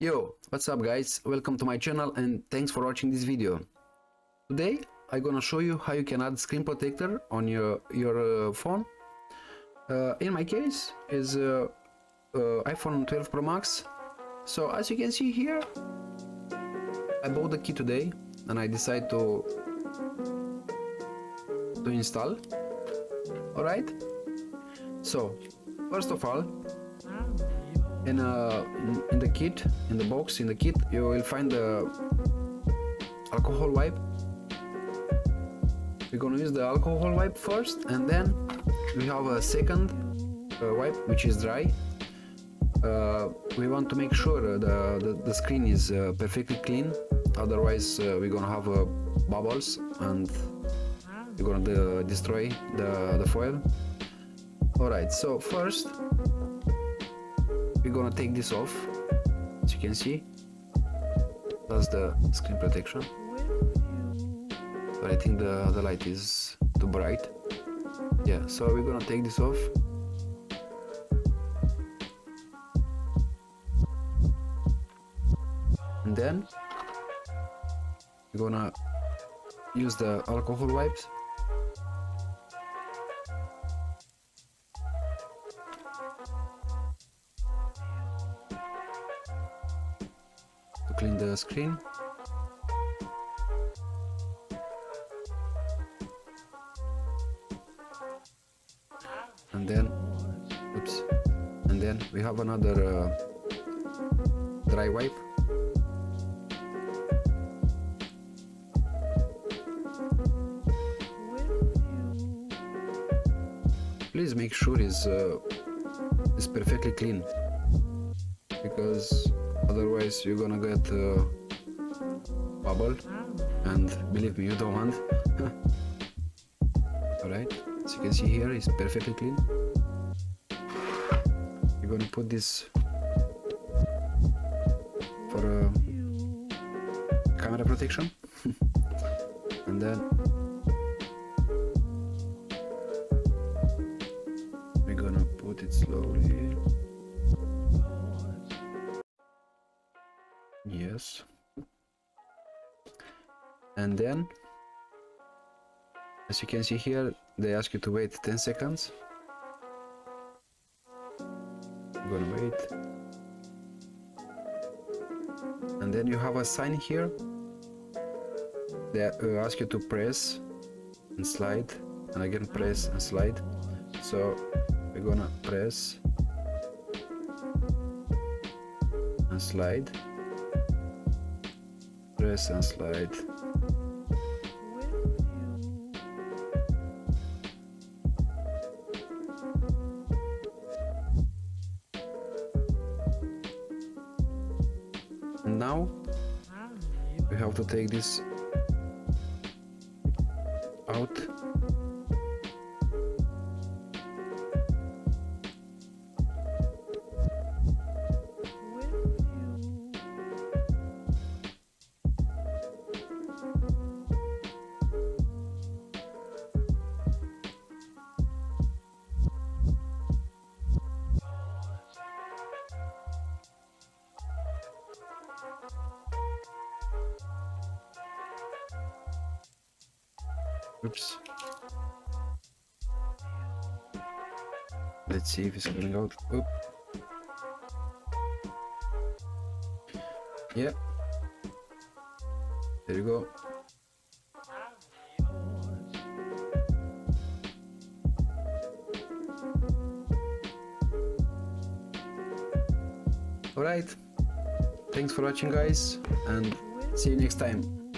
Yo, what's up guys? Welcome to my channel and thanks for watching this video. Today I'm gonna show you how you can add screen protector on your phone. In my case is iPhone 12 Pro Max. So as you can see here, I bought the key today and I decided to install. Alright, so first of all, in the kit, in the box, in the kit, you will find the alcohol wipe. We're gonna use the alcohol wipe first, and then we have a second wipe which is dry. We want to make sure the screen is perfectly clean, otherwise we're gonna have bubbles and we're gonna destroy the foil. Alright, so first we're gonna take this off. As you can see, that's the screen protection, but I think the light is too bright. Yeah, so we're gonna take this off. And then we're gonna use the alcohol wipes. To clean the screen. And then, oops, and then we have another dry wipe. Please make sure it's perfectly clean, because otherwise you're gonna get bubble, and believe me, you don't want. Alright, as you can see here, it's perfectly clean. You're gonna put this for camera protection. And then we're gonna put it slowly. Yes. And then, as you can see here, they ask you to wait 10 seconds. I'm gonna wait. And then you have a sign here. They ask you to press and slide, and again press and slide. So we're gonna press and slide. Press and slide. And now we have to take this out. Oops. Let's see if it's coming out. Oop. Yeah. There you go. Alright. Thanks for watching guys, and see you next time.